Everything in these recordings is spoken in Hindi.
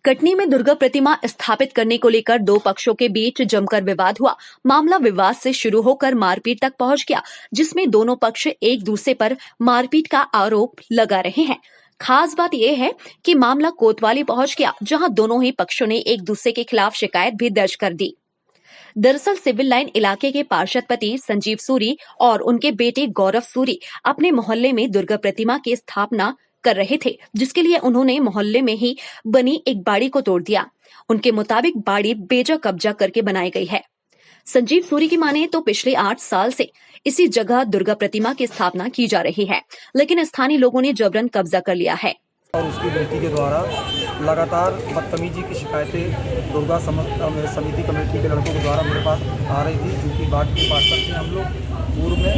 कटनी में दुर्गा प्रतिमा स्थापित करने को लेकर दो पक्षों के बीच जमकर विवाद हुआ। मामला विवाद से शुरू होकर मारपीट तक पहुंच गया, जिसमें दोनों पक्ष एक दूसरे पर मारपीट का आरोप लगा रहे हैं। खास बात यह है कि मामला कोतवाली पहुंच गया, जहां दोनों ही पक्षों ने एक दूसरे के खिलाफ शिकायत भी दर्ज कर दी। दरअसल सिविल लाइन इलाके के पार्षद पति संजीव सूरी और उनके बेटे गौरव सूरी अपने मोहल्ले में दुर्गा प्रतिमा की स्थापना कर रहे थे, जिसके लिए उन्होंने मोहल्ले में ही बनी एक बाड़ी को तोड़ दिया। उनके मुताबिक बाड़ी बेजा कब्जा करके बनाई गई है। संजीव सूरी की माने तो पिछले 8 साल से इसी जगह दुर्गा प्रतिमा की स्थापना की जा रही है, लेकिन स्थानीय लोगों ने जबरन कब्जा कर लिया है और उसकी बेटी के द्वारा लगातार बदतमीजी की शिकायतें दुर्गा समिति कमेटी के लड़कों के द्वारा मेरे पास आ रही थी, क्योंकि वार्ड के पार्षद थे हम लोग पूर्व में।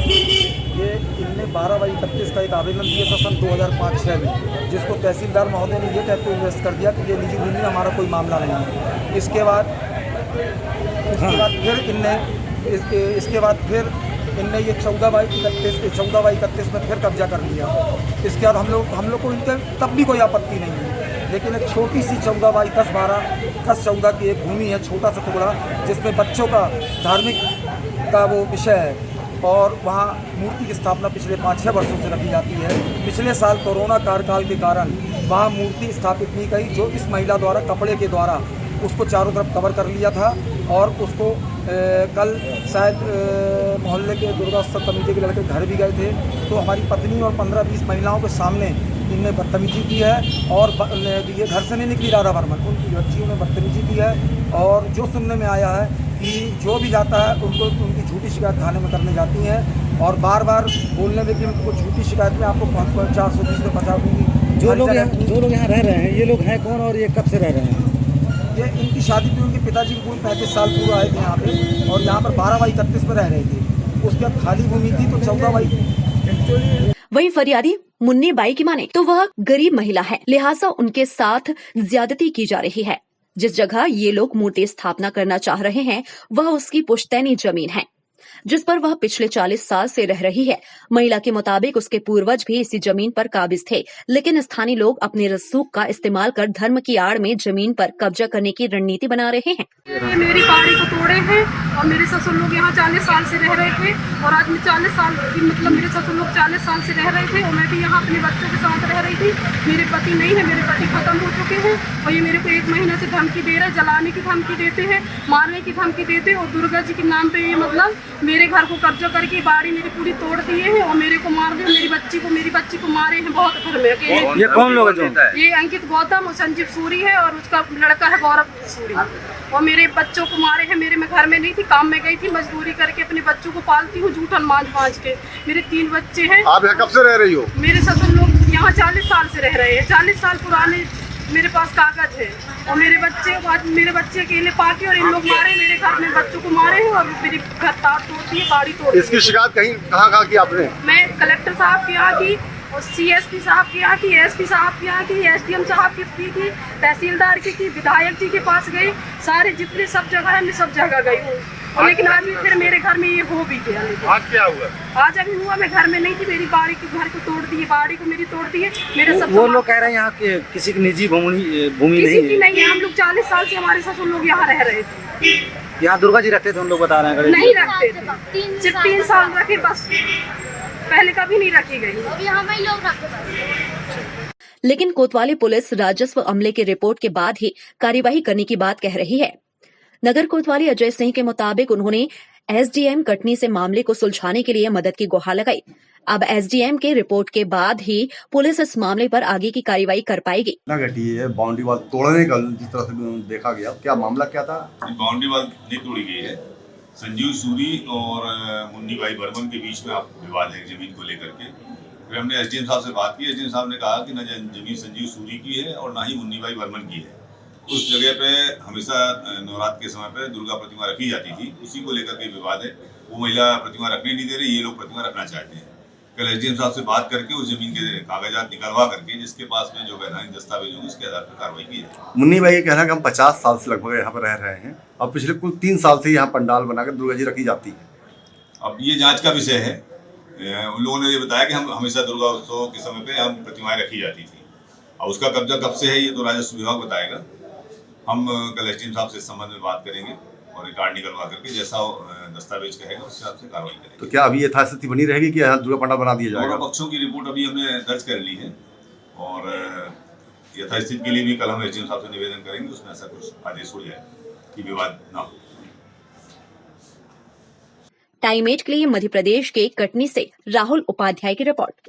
ये इनने 12/31 का एक आवेदन दिया था सन 2005-06 में, जिसको तहसीलदार महोदय ने ये कहते हुए व्यस्त कर दिया कि ये निजी भूमि में हमारा कोई मामला नहीं है। इसके बाद फिर इनने ये 14/31 में फिर कब्जा कर लिया। इसके बाद हम लोग को इनके तब भी कोई आपत्ति नहीं है, लेकिन एक छोटी सी 14/10-14 की एक भूमि है, छोटा सा टुकड़ा, जिसमें बच्चों का धार्मिक का वो विषय है और वहाँ मूर्ति की स्थापना पिछले 5-6 वर्षों से रखी जाती है। पिछले साल कोरोना कार्यकाल के कारण वहाँ मूर्ति स्थापित नहीं गई, जो इस महिला द्वारा कपड़े के द्वारा उसको चारों तरफ कवर कर लिया था और उसको कल शायद मोहल्ले के दुर्गा उत्सव कमेटी के लड़के घर भी गए थे, तो हमारी पत्नी और 15-20 महिलाओं के सामने इनने बदतमीजी की है। और ये घर से नहीं निकली राधा वर्मन, उनकी बच्चियों ने बदतमीजी की है। और जो सुनने में आया है कि जो भी जाता है उनकी झूठी शिकायत थाने में करने जाती हैं और बार बार बोलने में कि उनको झूठी शिकायत में आपको 420 में बचा दूँगी। जो लोग यहाँ रह रहे हैं, ये लोग हैं कौन और ये कब से रह रहे हैं? ये इनकी शादी भी उनके पिताजी को 35 साल पूरा आए थे यहाँ पे, और यहाँ पर 12/31 में रह रहे थे। उसके बाद खाली भूमि थी तो 14 वहीं फरियादी मुन्नी बाई की माने तो वह गरीब महिला है, लिहाजा उनके साथ ज्यादती की जा रही है। जिस जगह ये लोग मूर्ति स्थापना करना चाह रहे हैं वह उसकी पुश्तैनी जमीन है, जिस पर वह पिछले 40 साल से रह रही है। महिला के मुताबिक उसके पूर्वज भी इसी जमीन पर काबिज थे, लेकिन स्थानीय लोग अपने रसूख का इस्तेमाल कर धर्म की आड़ में जमीन पर कब्जा करने की रणनीति बना रहे हैं। ये मेरी बाड़ी को तोड़े हैं और मेरे ससुर लोग यहाँ 40 साल से रह रहे थे और आज मैं 40 साल मतलब मेरे ससुर लोग 40 साल से रह रहे थे और मैं भी यहाँ अपने बच्चों के साथ रह रही थी। मेरे पति नहीं है, मेरे पति खत्म हो चुके हैं और ये मेरे को 1 महीने से धमकी दे रहे हैं, जलाने की धमकी देते हैं, मारने की धमकी देते हैं और दुर्गा जी के नाम पे ये मतलब मेरे घर को कब्जा करके बाड़ी मेरी पूरी तोड़ दिए हैं और मेरे को मार दिए। मेरी बच्ची को मारे हैं बहुत घर में। ये कौन लोग हैं? ये अंकित गौतम और संजीव सूरी है और उसका लड़का है गौरव सूरी, और मेरे बच्चों को मारे हैं। मैं घर में नहीं थी, काम में गई थी, मजदूरी करके अपने बच्चों को पालती हूँ, जूठन मांझ के। मेरे 3 बच्चे हैं। आप यहाँ कब से रह रही हो? मेरे ससुर लोग यहाँ 40 साल से रह रहे हैं, 40 साल पुराने मेरे पास कागज है और मेरे बच्चे अकेले पाके और इन लोग मारे, मेरे घर में बच्चों को मारे हैं और मेरी घर तार तोड़ती है, बाड़ी तोड़ती है। इसकी शिकायत कहाँ की आपने? मैं कलेक्टर साहब के यहाँ की और CSP साहब के यहाँ की, SP साहब के यहाँ की, SDM साहब की थी, तहसीलदार की, विधायक जी के पास गई, सारे जितने सब जगह है मैं सब जगह गई हूँ। और लेकिन आज फिर मेरे घर में ये हो भी गया। आज क्या हुआ? आज अभी हुआ, मैं घर में नहीं थी, मेरी बाड़ी के घर को तोड़ दिए, बाड़ी को मेरी तोड़ दिए। मेरे सब वो लोग कह रहे हैं यहाँ के किसी की निजी भूमि नहीं है। नहीं है, हम लोग 40 साल से हमारे ससुर लोग यहाँ रह रहे थे। यहाँ दुर्गा जी रखते थे, उन लोग बता रहे हैं? नहीं रखते थे, सिर्फ 3 साल रखे बस, पहले कभी नहीं रखी गई। लेकिन कोतवाली पुलिस राजस्व अमले की रिपोर्ट के बाद ही कार्यवाही करने की बात कह रही है। नगर कोतवाली अजय सिंह के मुताबिक उन्होंने SDM कटनी से मामले को सुलझाने के लिए मदद की गुहार लगाई। अब SDM के रिपोर्ट के बाद ही पुलिस इस मामले पर आगे की कार्रवाई कर पाएगी। घटी है बाउंड्री वाल तोड़ने का, जिस तरह से देखा गया, क्या मामला क्या था? बाउंड्री वाल नहीं तोड़ी गई है। संजीव सूरी और मुन्नी बाई बर्मन के बीच में आप विवाद है जमीन को लेकर के। फिर हमने SDM साहब से बात की, SDM साहब ने कहा कि न जमीन संजीव सूरी की है और ना ही मुन्नी बाई बर्मन की है। उस जगह पे हमेशा नवरात्र के समय पे दुर्गा प्रतिमा रखी जाती थी, उसी को लेकर के विवाद है। वो महिला प्रतिमा रखने नहीं दे रही, ये लोग प्रतिमा रखना चाहते हैं। कल SDM साहब से बात करके उस जमीन के कागजात निकलवा करके जिसके पास में जो वैधानिक दस्तावेज होंगे उसके आधार पर कार्रवाई की है। मुन्नी भाई कहना है कि हम 50 साल से लगभग यहाँ पर रह रहे हैं और पिछले कुल 3 साल से यहाँ पंडाल बनाकर दुर्गा जी रखी जाती है। अब ये जांच का विषय है। उन लोगों ने ये बताया कि हम हमेशा दुर्गा उत्सव के समय पे हम प्रतिमाएं रखी जाती थी, और उसका कब्जा कब से है ये तो राजस्व विभाग बताएगा। हम कल एसडीएम साहब से इस संबंध में बात करेंगे और रिकॉर्ड निकलवा करके जैसा दस्तावेज कहेगा उस हिसाब से कार्रवाई करेंगे। तो क्या अभी यथास्थिति बनी रहेगी कि यहाँ दुर्गा पंडाल बना दिया दोनों जाएगा? पक्षों की रिपोर्ट अभी हमने दर्ज कर ली है और यथास्थिति के लिए भी कल हम एसडीएम साहब से निवेदन करेंगे, उसमें ऐसा कुछ आदेश हो जाए कि विवाद ना हो। टाइम 8 के लिए मध्य प्रदेश के कटनी से राहुल उपाध्याय की रिपोर्ट।